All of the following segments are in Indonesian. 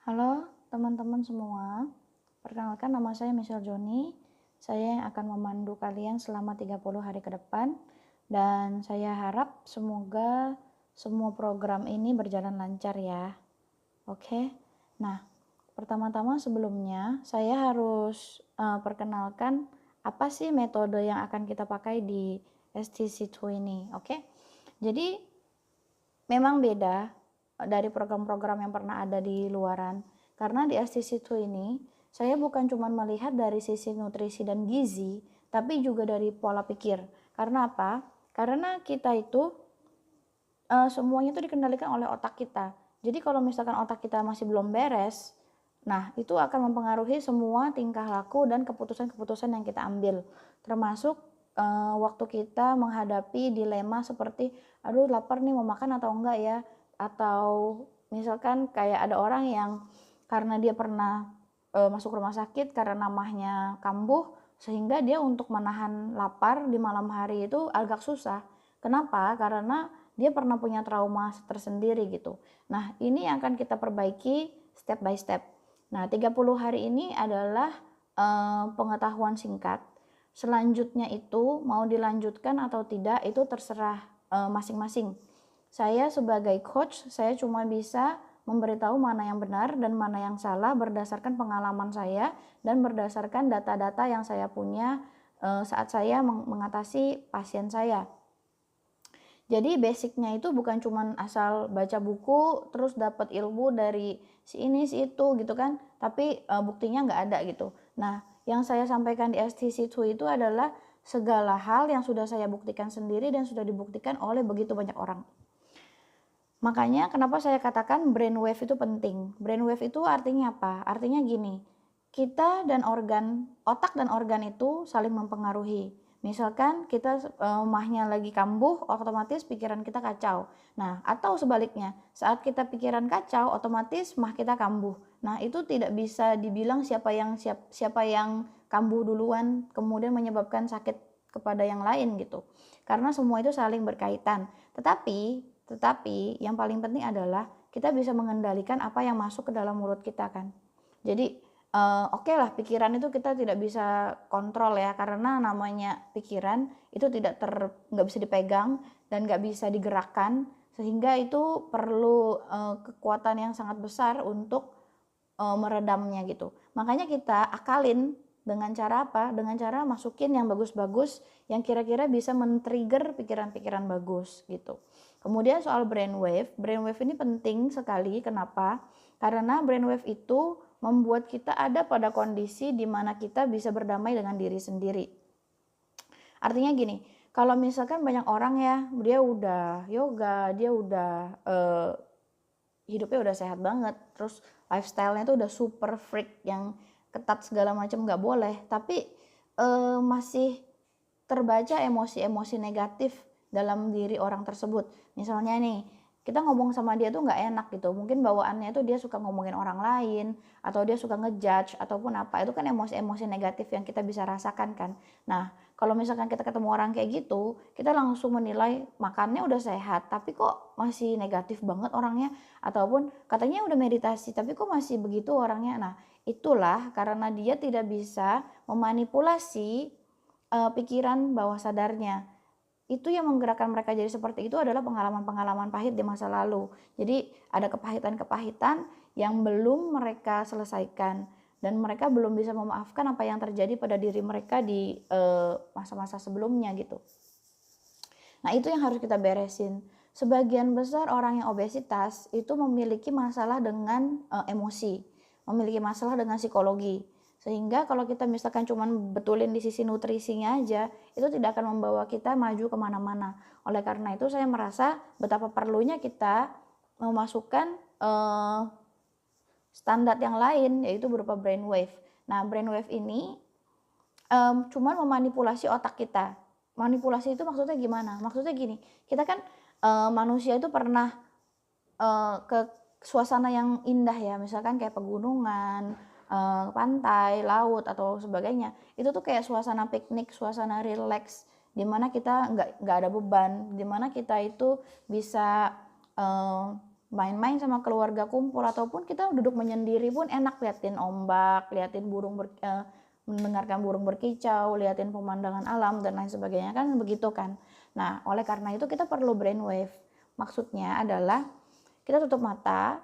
Halo teman-teman semua, perkenalkan nama saya Michelle Joni. Saya yang akan memandu kalian selama 30 hari ke depan dan saya harap semoga semua program ini berjalan lancar ya. Oke. Nah, pertama-tama sebelumnya saya harus perkenalkan apa sih metode yang akan kita pakai di STC2 ini, oke? Jadi memang beda dari program-program yang pernah ada di luaran. Karena di STC2 ini, saya bukan cuma melihat dari sisi nutrisi dan gizi, tapi juga dari pola pikir. Karena apa? Karena kita itu semuanya itu dikendalikan oleh otak kita. Jadi kalau misalkan otak kita masih belum beres, nah itu akan mempengaruhi semua tingkah laku dan keputusan-keputusan yang kita ambil. Termasuk waktu kita menghadapi dilema seperti, aduh lapar nih mau makan atau enggak ya? Atau misalkan kayak ada orang yang karena dia pernah masuk rumah sakit karena mamahnya kambuh, sehingga dia untuk menahan lapar di malam hari itu agak susah. Kenapa? Karena dia pernah punya trauma tersendiri gitu. Nah, ini yang akan kita perbaiki step by step. Nah, 30 hari ini adalah pengetahuan singkat. Selanjutnya itu mau dilanjutkan atau tidak itu terserah masing-masing. Saya sebagai coach, saya cuma bisa memberitahu mana yang benar dan mana yang salah berdasarkan pengalaman saya dan berdasarkan data-data yang saya punya saat saya mengatasi pasien saya. Jadi basicnya itu bukan cuma asal baca buku terus dapat ilmu dari si ini si itu gitu kan, tapi buktinya nggak ada gitu. Nah, yang saya sampaikan di STC2 itu adalah segala hal yang sudah saya buktikan sendiri dan sudah dibuktikan oleh begitu banyak orang. Makanya kenapa saya katakan brainwave itu penting. Brainwave itu artinya apa? Artinya gini, kita dan organ, otak dan organ itu saling mempengaruhi. Misalkan kita mahnya lagi kambuh, otomatis pikiran kita kacau. Nah, atau sebaliknya, saat kita pikiran kacau, otomatis mah kita kambuh. Nah, itu tidak bisa dibilang siapa yang kambuh duluan, kemudian menyebabkan sakit kepada yang lain gitu. Karena semua itu saling berkaitan. Tetapi yang paling penting adalah kita bisa mengendalikan apa yang masuk ke dalam mulut kita kan. Jadi oke lah, pikiran itu kita tidak bisa kontrol ya, karena namanya pikiran itu nggak bisa dipegang dan nggak bisa digerakkan, sehingga itu perlu kekuatan yang sangat besar untuk meredamnya gitu. Makanya kita akalin dengan cara apa? Dengan cara masukin yang bagus-bagus yang kira-kira bisa men-trigger pikiran-pikiran bagus gitu. Kemudian soal brainwave ini penting sekali. Kenapa? Karena brainwave itu membuat kita ada pada kondisi di mana kita bisa berdamai dengan diri sendiri. Artinya gini, kalau misalkan banyak orang ya, dia udah yoga, dia udah hidupnya udah sehat banget, terus lifestyle-nya tuh udah super freak yang ketat segala macam nggak boleh, tapi masih terbaca emosi-emosi negatif dalam diri orang tersebut. Misalnya nih, kita ngomong sama dia tuh nggak enak gitu, mungkin bawaannya tuh dia suka ngomongin orang lain, atau dia suka ngejudge, ataupun apa, itu kan emosi-emosi negatif yang kita bisa rasakan kan. Nah, kalau misalkan kita ketemu orang kayak gitu, kita langsung menilai makannya udah sehat, tapi kok masih negatif banget orangnya, ataupun katanya udah meditasi, tapi kok masih begitu orangnya. Nah, itulah karena dia tidak bisa memanipulasi pikiran bawah sadarnya. Itu yang menggerakkan mereka jadi seperti itu adalah pengalaman-pengalaman pahit di masa lalu. Jadi ada kepahitan-kepahitan yang belum mereka selesaikan dan mereka belum bisa memaafkan apa yang terjadi pada diri mereka di masa-masa sebelumnya gitu. Nah, itu yang harus kita beresin. Sebagian besar orang yang obesitas itu memiliki masalah dengan emosi, memiliki masalah dengan psikologi. Sehingga kalau kita misalkan cuma betulin di sisi nutrisinya aja, itu tidak akan membawa kita maju kemana-mana. Oleh karena itu saya merasa betapa perlunya kita memasukkan standar yang lain, yaitu berupa brainwave. Nah, brainwave ini cuman memanipulasi otak kita. Manipulasi itu maksudnya gimana? Maksudnya gini, kita kan manusia itu pernah ke suasana yang indah ya, misalkan kayak pegunungan, pantai, laut atau sebagainya. Itu tuh kayak suasana piknik, suasana relax, di mana kita nggak ada beban, di mana kita itu bisa main-main sama keluarga kumpul, ataupun kita duduk menyendiri pun enak, liatin ombak, liatin mendengarkan burung berkicau, liatin pemandangan alam dan lain sebagainya, kan begitu kan. Nah, oleh karena itu kita perlu brainwave. Maksudnya adalah kita tutup mata,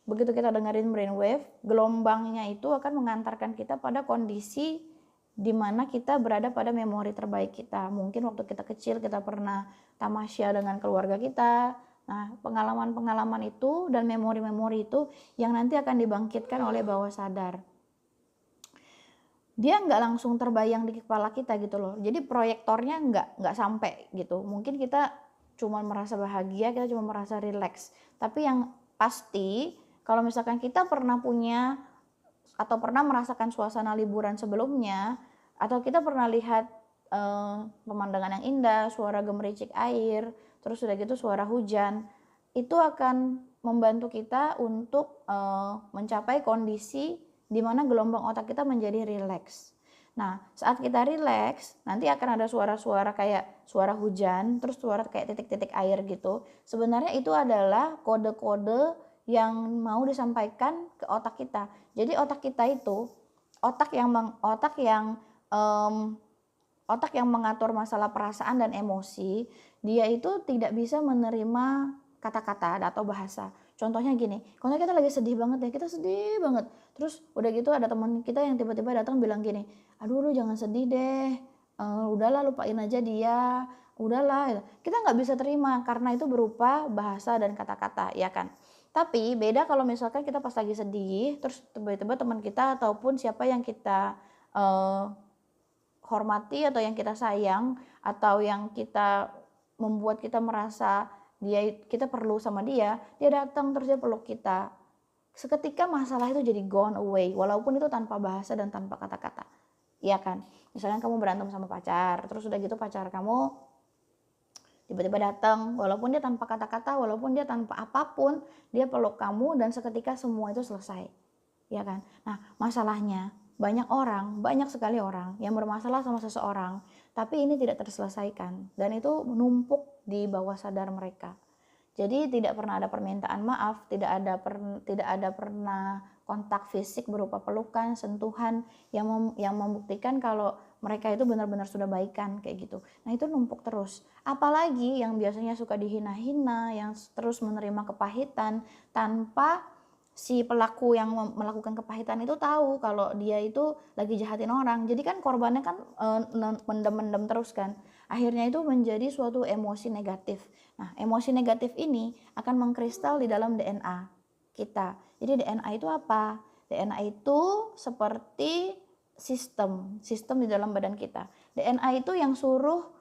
begitu kita dengerin brainwave, gelombangnya itu akan mengantarkan kita pada kondisi di mana kita berada pada memori terbaik kita. Mungkin waktu kita kecil kita pernah tamasya dengan keluarga kita. Nah, pengalaman-pengalaman itu dan memori-memori itu yang nanti akan dibangkitkan oleh bawah sadar. Dia nggak langsung terbayang di kepala kita gitu loh. Jadi proyektornya nggak sampai gitu. Mungkin kita cuma merasa bahagia, kita cuma merasa rileks. Tapi yang pasti kalau misalkan kita pernah punya atau pernah merasakan suasana liburan sebelumnya, atau kita pernah lihat pemandangan yang indah, suara gemericik air, terus udah gitu suara hujan, itu akan membantu kita untuk mencapai kondisi di mana gelombang otak kita menjadi rileks. Nah, saat kita rileks, nanti akan ada suara-suara kayak suara hujan, terus suara kayak titik-titik air gitu. Sebenarnya itu adalah kode-kode yang mau disampaikan ke otak kita. Jadi otak kita itu otak yang mengatur masalah perasaan dan emosi, dia itu tidak bisa menerima kata-kata atau bahasa. Contohnya gini, kalau kita lagi sedih banget ya, kita sedih banget. Terus udah gitu ada teman kita yang tiba-tiba datang bilang gini, aduh lu jangan sedih deh, udahlah lupain aja dia, udahlah. Kita nggak bisa terima karena itu berupa bahasa dan kata-kata, ya kan. Tapi beda kalau misalkan kita pas lagi sedih, terus tiba-tiba teman kita ataupun siapa yang kita hormati atau yang kita sayang atau yang kita membuat kita merasa kita perlu sama dia datang terus dia peluk kita. Seketika masalah itu jadi gone away, walaupun itu tanpa bahasa dan tanpa kata-kata. Iya kan? Misalnya kamu berantem sama pacar, terus udah gitu pacar kamu tiba-tiba datang, walaupun dia tanpa kata-kata, walaupun dia tanpa apapun, dia peluk kamu dan seketika semua itu selesai. Ya kan? Nah, masalahnya banyak sekali orang yang bermasalah sama seseorang, tapi ini tidak terselesaikan dan itu menumpuk di bawah sadar mereka. Jadi tidak pernah ada permintaan maaf, tidak ada pernah kontak fisik berupa pelukan, sentuhan yang membuktikan kalau mereka itu benar-benar sudah baikan kayak gitu. Nah, itu numpuk terus. Apalagi yang biasanya suka dihina-hina, yang terus menerima kepahitan tanpa si pelaku yang melakukan kepahitan itu tahu kalau dia itu lagi jahatin orang. Jadi kan korbannya kan mendem-mendem terus kan. Akhirnya itu menjadi suatu emosi negatif. Nah, emosi negatif ini akan mengkristal di dalam DNA kita. Jadi DNA itu apa? DNA itu seperti sistem di dalam badan kita. DNA itu yang suruh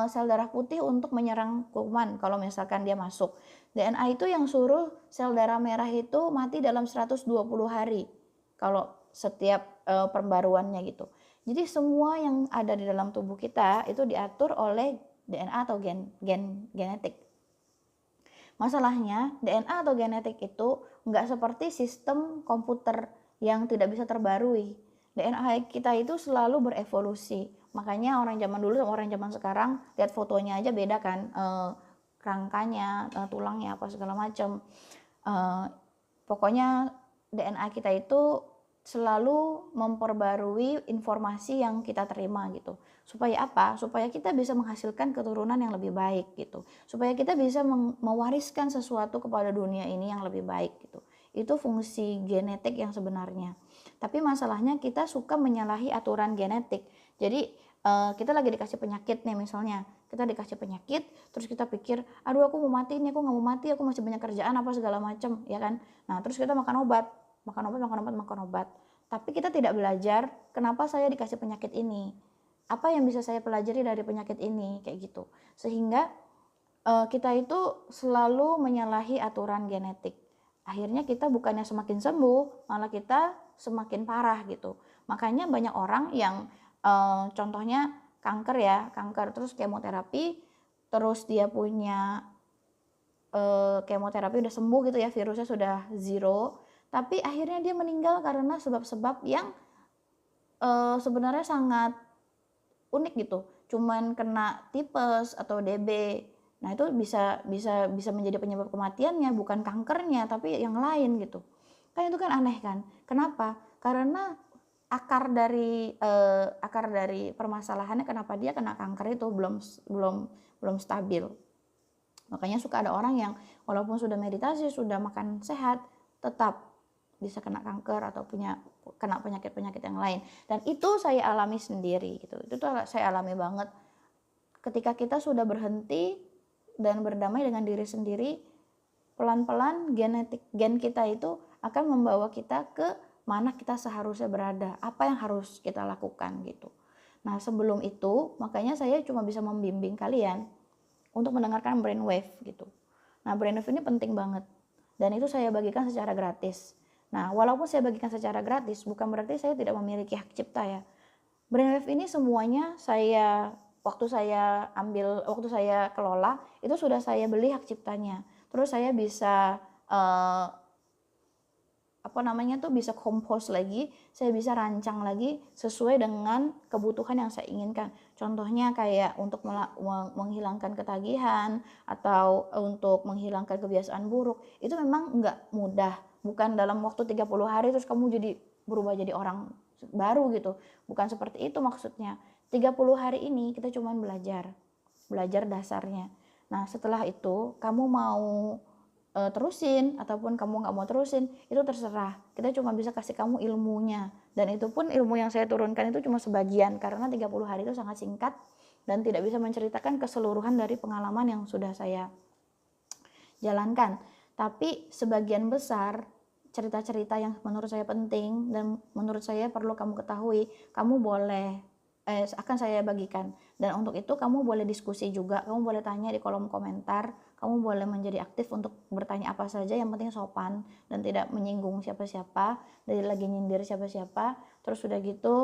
sel darah putih untuk menyerang kuman kalau misalkan dia masuk. DNA itu yang suruh sel darah merah itu mati dalam 120 hari kalau setiap pembaruannya gitu. Jadi semua yang ada di dalam tubuh kita itu diatur oleh DNA atau genetik. Masalahnya DNA atau genetik itu nggak seperti sistem komputer yang tidak bisa terbarui. DNA kita itu selalu berevolusi. Makanya orang zaman dulu sama orang zaman sekarang lihat fotonya aja beda kan, rangkanya, tulangnya apa segala macam. Pokoknya DNA kita itu selalu memperbarui informasi yang kita terima gitu. Supaya apa? Supaya kita bisa menghasilkan keturunan yang lebih baik gitu. Supaya kita bisa mewariskan sesuatu kepada dunia ini yang lebih baik gitu. Itu fungsi genetik yang sebenarnya. Tapi masalahnya kita suka menyalahi aturan genetik. Jadi kita lagi dikasih penyakit nih misalnya. Kita dikasih penyakit, terus kita pikir, aduh aku mau mati nih, aku gak mau mati, aku masih banyak kerjaan apa segala macam, ya kan. Nah terus kita makan obat. Tapi kita tidak belajar kenapa saya dikasih penyakit ini, apa yang bisa saya pelajari dari penyakit ini, kayak gitu. Sehingga kita itu selalu menyalahi aturan genetik. Akhirnya kita bukannya semakin sembuh, malah kita semakin parah gitu. Makanya banyak orang yang contohnya kanker terus kemoterapi, terus dia punya kemoterapi udah sembuh gitu ya, virusnya sudah zero, tapi akhirnya dia meninggal karena sebab-sebab yang sebenarnya sangat unik gitu. Cuman kena tipes atau DB, Nah, itu bisa menjadi penyebab kematiannya, bukan kankernya, tapi yang lain gitu. Kan itu kan aneh kan? Kenapa? Karena akar dari permasalahannya kenapa dia kena kanker itu belum stabil. Makanya suka ada orang yang walaupun sudah meditasi, sudah makan sehat, tetap bisa kena kanker atau kena penyakit-penyakit yang lain. Dan itu saya alami sendiri gitu. Itu tuh saya alami banget. Ketika kita sudah berhenti dan berdamai dengan diri sendiri, pelan-pelan gen kita itu akan membawa kita ke mana kita seharusnya berada, apa yang harus kita lakukan gitu. Nah, sebelum itu makanya saya cuma bisa membimbing kalian untuk mendengarkan brainwave gitu. Nah, brainwave ini penting banget dan itu saya bagikan secara gratis. Nah, walaupun saya bagikan secara gratis, bukan berarti saya tidak memiliki hak cipta ya. Brainwave ini semuanya waktu saya kelola, itu sudah saya beli hak ciptanya. Terus saya bisa bisa compose lagi, saya bisa rancang lagi sesuai dengan kebutuhan yang saya inginkan. Contohnya kayak untuk menghilangkan ketagihan atau untuk menghilangkan kebiasaan buruk, itu memang nggak mudah. Bukan dalam waktu 30 hari terus kamu berubah jadi orang baru gitu. Bukan seperti itu maksudnya. 30 hari ini kita cuma belajar dasarnya. Nah, setelah itu kamu mau terusin ataupun kamu nggak mau terusin, itu terserah. Kita cuma bisa kasih kamu ilmunya, dan itu pun ilmu yang saya turunkan itu cuma sebagian karena 30 hari itu sangat singkat dan tidak bisa menceritakan keseluruhan dari pengalaman yang sudah saya jalankan. Tapi sebagian besar cerita-cerita yang menurut saya penting dan menurut saya perlu kamu ketahui, kamu boleh akan saya bagikan. Dan untuk itu kamu boleh diskusi juga, kamu boleh tanya di kolom komentar, kamu boleh menjadi aktif untuk bertanya apa saja, yang penting sopan dan tidak menyinggung siapa-siapa, dari lagi nyindir siapa-siapa. Terus udah gitu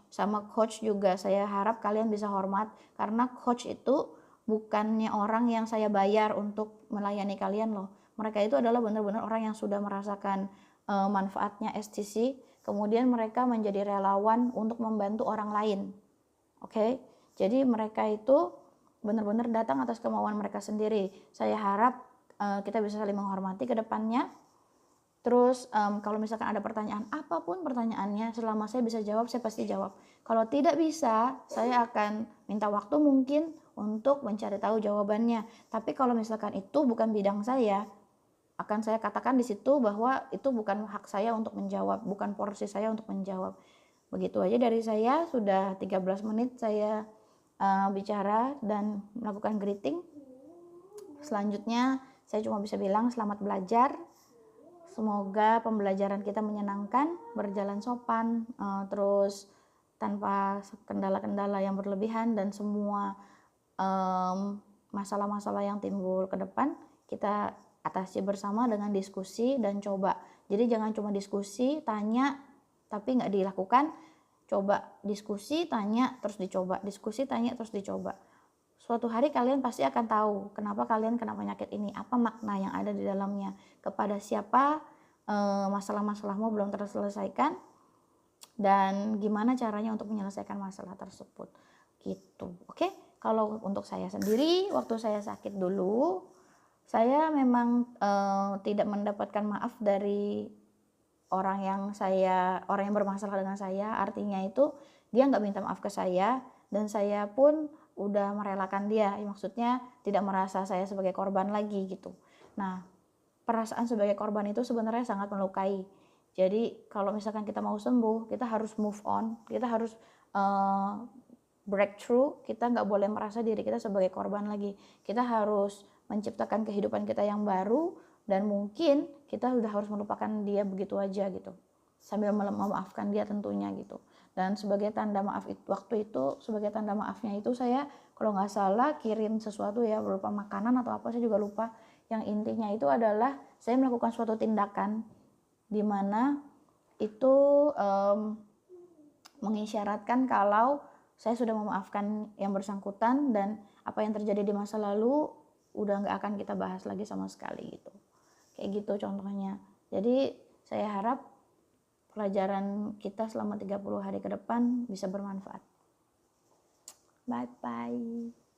sama coach juga saya harap kalian bisa hormat, karena coach itu bukannya orang yang saya bayar untuk melayani kalian loh. Mereka itu adalah benar-benar orang yang sudah merasakan manfaatnya STC, kemudian mereka menjadi relawan untuk membantu orang lain. Oke, jadi mereka itu benar-benar datang atas kemauan mereka sendiri. Saya harap kita bisa saling menghormati ke depannya. Terus kalau misalkan ada pertanyaan, apapun pertanyaannya, selama saya bisa jawab, saya pasti jawab. Kalau tidak bisa, saya akan minta waktu mungkin untuk mencari tahu jawabannya. Tapi kalau misalkan itu bukan bidang saya, akan saya katakan di situ bahwa itu bukan hak saya untuk menjawab, bukan porsi saya untuk menjawab. Begitu aja dari saya, sudah 13 menit saya bicara dan melakukan greeting. Selanjutnya saya cuma bisa bilang selamat belajar. Semoga pembelajaran kita menyenangkan, berjalan sopan, terus tanpa kendala-kendala yang berlebihan, dan semua masalah-masalah yang timbul ke depan kita atasi bersama dengan diskusi dan coba. Jadi jangan cuma diskusi, tanya, tapi nggak dilakukan. Coba diskusi, tanya, terus dicoba. Diskusi, tanya, terus dicoba. Suatu hari kalian pasti akan tahu kenapa kalian kena penyakit ini, apa makna yang ada di dalamnya, kepada siapa masalah-masalahmu belum terselesaikan, dan gimana caranya untuk menyelesaikan masalah tersebut gitu. Oke, kalau untuk saya sendiri, waktu saya sakit dulu, saya memang tidak mendapatkan maaf dari orang yang bermasalah dengan saya. Artinya itu dia nggak minta maaf ke saya, dan saya pun udah merelakan dia. Maksudnya tidak merasa saya sebagai korban lagi gitu. Nah, perasaan sebagai korban itu sebenarnya sangat melukai. Jadi kalau misalkan kita mau sembuh, kita harus move on, kita harus breakthrough. Kita nggak boleh merasa diri kita sebagai korban lagi. Kita harus menciptakan kehidupan kita yang baru, dan mungkin kita sudah harus melupakan dia begitu aja gitu, sambil memaafkan dia tentunya gitu. Dan sebagai tanda maaf sebagai tanda maafnya itu saya kalau nggak salah kirim sesuatu ya, berupa makanan atau apa, saya juga lupa. Yang intinya itu adalah saya melakukan suatu tindakan di mana itu mengisyaratkan kalau saya sudah memaafkan yang bersangkutan, dan apa yang terjadi di masa lalu udah nggak akan kita bahas lagi sama sekali gitu. Kayak gitu contohnya. Jadi saya harap pelajaran kita selama 30 hari ke depan bisa bermanfaat. Bye bye.